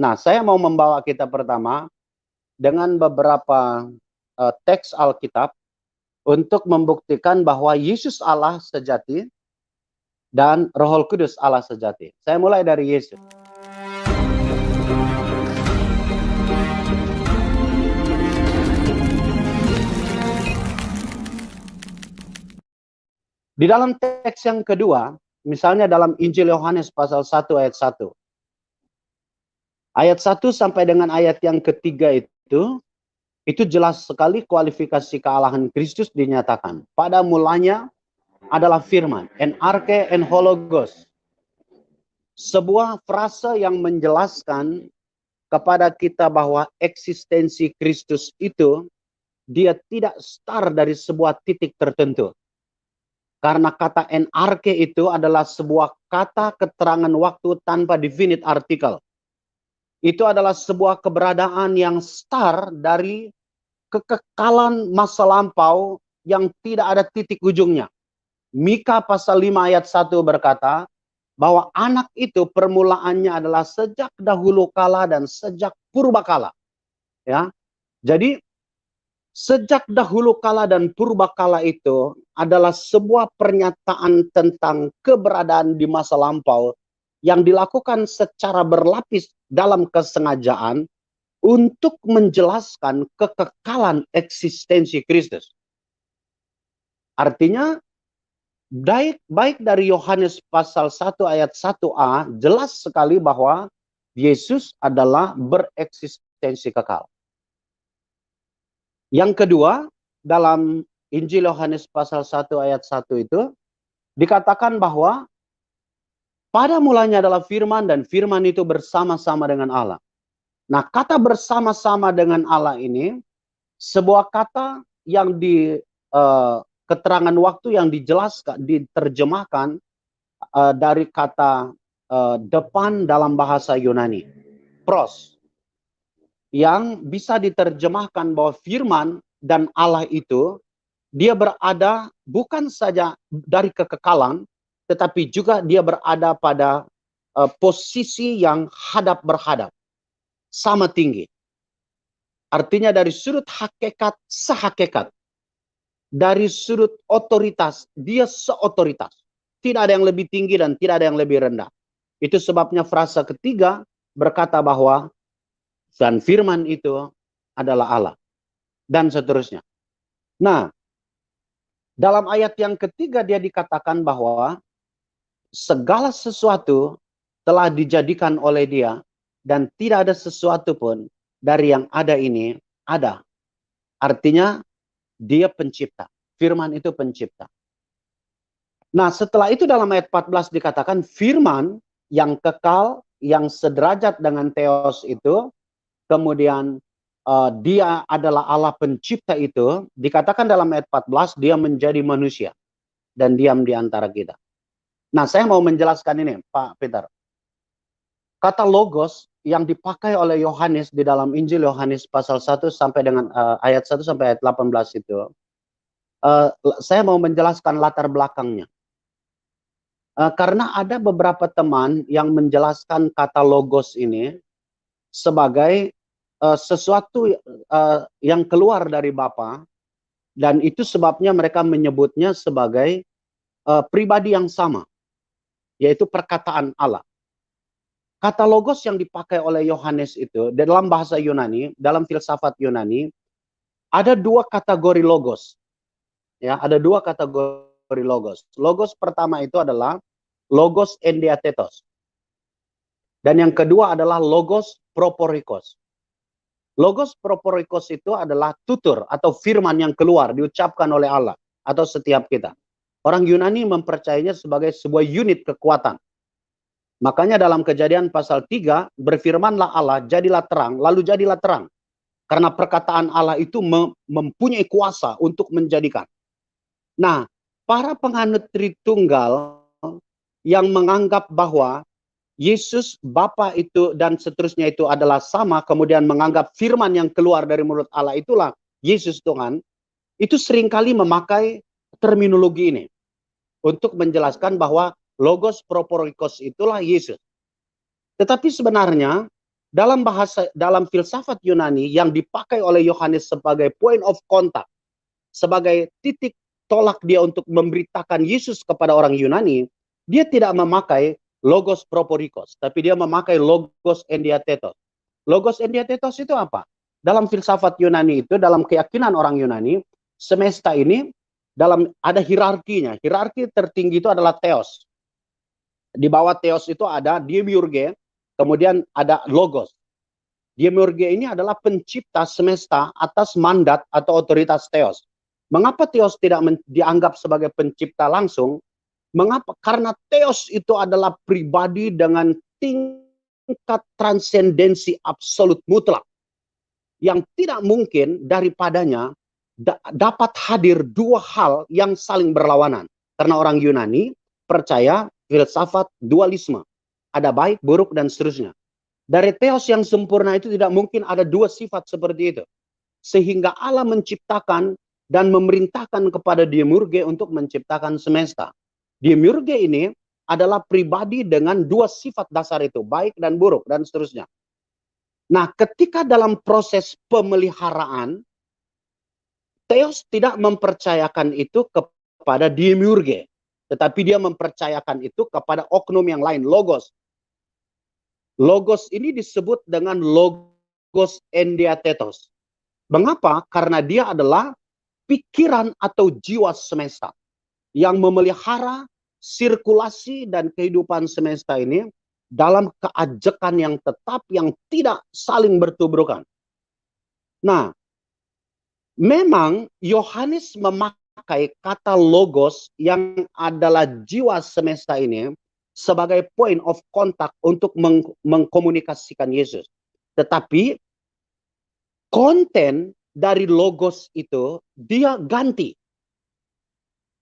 Nah, saya mau membawa kita pertama dengan beberapa teks Alkitab untuk membuktikan bahwa Yesus Allah sejati dan Roh Kudus Allah sejati. Saya mulai dari Yesus. Di dalam teks yang kedua, misalnya dalam Injil Yohanes pasal 1 ayat 1. Ayat 1 sampai dengan ayat yang ketiga itu jelas sekali kualifikasi kealahan Kristus dinyatakan. Pada mulanya adalah firman, en arche en hologos. Sebuah frase yang menjelaskan kepada kita bahwa eksistensi Kristus itu dia tidak start dari sebuah titik tertentu. Karena kata en arche itu adalah sebuah kata keterangan waktu tanpa definite artikel. Itu adalah sebuah keberadaan yang start dari kekekalan masa lampau yang tidak ada titik ujungnya. Mika pasal 5 ayat 1 berkata bahwa anak itu permulaannya adalah sejak dahulu kala dan sejak purbakala. Ya. Jadi sejak dahulu kala dan purbakala itu adalah sebuah pernyataan tentang keberadaan di masa lampau yang dilakukan secara berlapis dalam kesengajaan untuk menjelaskan kekekalan eksistensi Kristus. Artinya, baik dari Yohanes pasal 1 ayat 1a, jelas sekali bahwa Yesus adalah bereksistensi kekal. Yang kedua, dalam Injil Yohanes pasal 1 ayat 1 itu, dikatakan bahwa pada mulanya adalah firman dan firman itu bersama-sama dengan Allah. Nah, kata bersama-sama dengan Allah ini, sebuah kata yang di keterangan waktu yang dijelaskan, diterjemahkan dari kata depan dalam bahasa Yunani, pros. Yang bisa diterjemahkan bahwa firman dan Allah itu dia berada bukan saja dari kekekalan, tetapi juga dia berada pada posisi yang hadap berhadap, sama tinggi. Artinya dari sudut hakikat sehakikat, dari sudut otoritas dia seotoritas. Tidak ada yang lebih tinggi dan tidak ada yang lebih rendah. Itu sebabnya frasa ketiga berkata bahwa dan firman itu adalah Allah. Dan seterusnya. Nah, dalam ayat yang ketiga dia dikatakan bahwa segala sesuatu telah dijadikan oleh dia dan tidak ada sesuatu pun dari yang ada ini ada. Artinya dia pencipta. Firman itu pencipta. Nah, setelah itu dalam ayat 14 dikatakan firman yang kekal, yang sederajat dengan Theos itu, kemudian dia adalah Allah pencipta itu, dikatakan dalam ayat 14 dia menjadi manusia dan diam di antara kita. Nah, saya mau menjelaskan ini, Pak Peter. Kata logos yang dipakai oleh Yohanes di dalam Injil Yohanes pasal 1 sampai dengan ayat 1 sampai ayat 18 itu, saya mau menjelaskan latar belakangnya. Karena ada beberapa teman yang menjelaskan kata logos ini sebagai sesuatu yang keluar dari Bapa, dan itu sebabnya mereka menyebutnya sebagai pribadi yang sama, yaitu perkataan Allah. Kata logos yang dipakai oleh Yohanes itu dalam bahasa Yunani, dalam filsafat Yunani, ada dua kategori logos. Ya, ada dua kategori logos. Logos pertama itu adalah logos endiathetos. Dan yang kedua adalah logos proporikos. Logos proporikos itu adalah tutur atau firman yang keluar, diucapkan oleh Allah atau setiap kita. Orang Yunani mempercayainya sebagai sebuah unit kekuatan. Makanya dalam Kejadian pasal 3, berfirmanlah Allah, jadilah terang, lalu jadilah terang. Karena perkataan Allah itu mempunyai kuasa untuk menjadikan. Nah, para penganut Tritunggal yang menganggap bahwa Yesus, Bapa itu dan seterusnya itu adalah sama, kemudian menganggap firman yang keluar dari mulut Allah itulah Yesus Tuhan, itu seringkali memakai terminologi ini untuk menjelaskan bahwa logos proporikos itulah Yesus. Tetapi sebenarnya dalam filsafat Yunani yang dipakai oleh Yohanes sebagai point of contact, sebagai titik tolak dia untuk memberitakan Yesus kepada orang Yunani, dia tidak memakai logos proporikos, tapi dia memakai logos endiathetos. Logos endiathetos itu apa? Dalam filsafat Yunani itu, dalam keyakinan orang Yunani, semesta ini ada hierarkinya. Hierarki tertinggi itu adalah theos. Di bawah theos itu ada demiurge, kemudian ada logos. Demiurge ini adalah pencipta semesta atas mandat atau otoritas theos. Mengapa theos tidak dianggap sebagai pencipta langsung? Mengapa? Karena theos itu adalah pribadi dengan tingkat transendensi absolut mutlak, yang tidak mungkin daripadanya dapat hadir dua hal yang saling berlawanan. Karena orang Yunani percaya filsafat dualisme, ada baik, buruk, dan seterusnya. Dari theos yang sempurna itu tidak mungkin ada dua sifat seperti itu. Sehingga Allah menciptakan dan memerintahkan kepada demiurge untuk menciptakan semesta. Demiurge ini adalah pribadi dengan dua sifat dasar itu, baik dan buruk, dan seterusnya. Nah, ketika dalam proses pemeliharaan, theos tidak mempercayakan itu kepada demiurge, tetapi dia mempercayakan itu kepada oknum yang lain, logos. Logos ini disebut dengan logos endiathetos. Mengapa? Karena dia adalah pikiran atau jiwa semesta yang memelihara sirkulasi dan kehidupan semesta ini dalam keajekan yang tetap, yang tidak saling bertubrukan. Nah, memang Yohanes memakai kata logos yang adalah jiwa semesta ini sebagai point of contact untuk mengkomunikasikan Yesus. Tetapi konten dari logos itu dia ganti.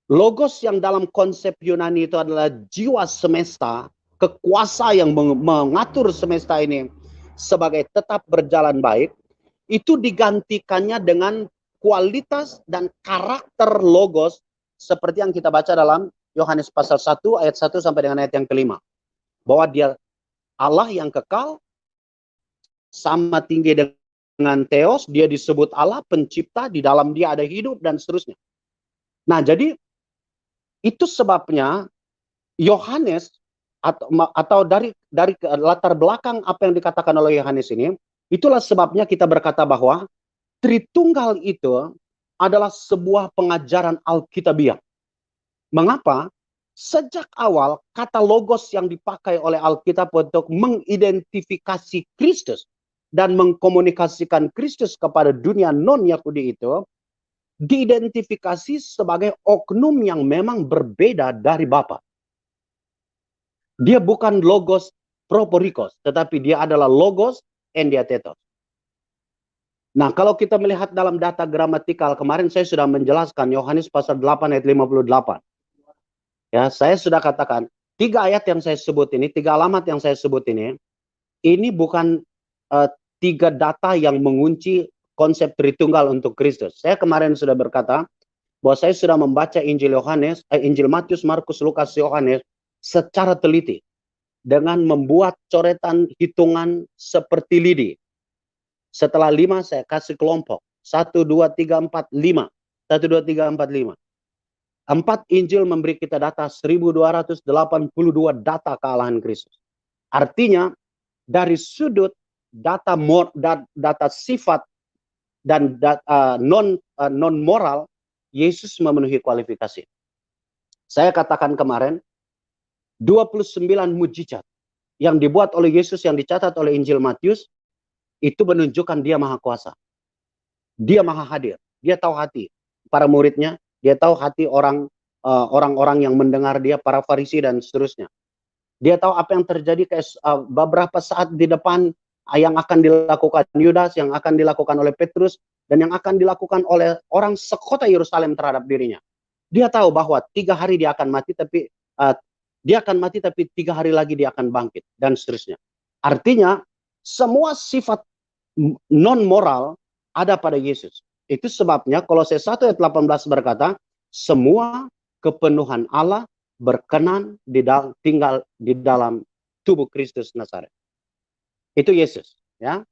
Logos yang dalam konsep Yunani itu adalah jiwa semesta, kekuasa yang mengatur semesta ini sebagai tetap berjalan baik, itu digantikannya dengan kualitas dan karakter logos seperti yang kita baca dalam Yohanes pasal 1 ayat 1 sampai dengan ayat yang kelima. Bahwa dia Allah yang kekal, sama tinggi dengan theos, dia disebut Allah pencipta, di dalam dia ada hidup, dan seterusnya. Nah, jadi itu sebabnya Yohanes atau dari latar belakang apa yang dikatakan oleh Yohanes ini, itulah sebabnya kita berkata bahwa Tritunggal itu adalah sebuah pengajaran Alkitabiah. Mengapa? Sejak awal kata logos yang dipakai oleh Alkitab untuk mengidentifikasi Kristus dan mengkomunikasikan Kristus kepada dunia non-Yahudi itu diidentifikasi sebagai oknum yang memang berbeda dari Bapa. Dia bukan logos proporikos, tetapi dia adalah logos endiathetos. Nah, kalau kita melihat dalam data gramatikal, kemarin saya sudah menjelaskan Yohanes pasal 8 ayat 58. Ya, saya sudah katakan, 3 ayat yang saya sebut ini, 3 alamat yang saya sebut ini bukan 3 data yang mengunci konsep Tritunggal untuk Kristus. Saya kemarin sudah berkata bahwa saya sudah membaca Injil Matius, Markus, Lukas, Yohanes secara teliti dengan membuat coretan hitungan seperti lidi. Setelah 5 saya kasih kelompok 1, 2, 3, 4, 5. 1, 2, 3, 4, 5. 4 Injil memberi kita data 1282 data kealahan Kristus. Artinya dari sudut data sifat dan non moral, Yesus memenuhi kualifikasi. Saya katakan kemarin 29 mujizat yang dibuat oleh Yesus yang dicatat oleh Injil Matius itu menunjukkan dia maha kuasa. Dia maha hadir. Dia tahu hati para muridnya, dia tahu hati orang-orang yang mendengar dia, para Farisi dan seterusnya. Dia tahu apa yang terjadi beberapa saat di depan yang akan dilakukan Yudas, yang akan dilakukan oleh Petrus, dan yang akan dilakukan oleh orang sekota Yerusalem terhadap dirinya. Dia tahu bahwa 3 hari dia akan mati, tapi 3 hari lagi dia akan bangkit, dan seterusnya. Artinya, semua sifat non-moral ada pada Yesus. Itu sebabnya Kolose 1 ayat 18 berkata, semua kepenuhan Allah berkenan tinggal di dalam tubuh Kristus Nazaret. Itu Yesus, ya.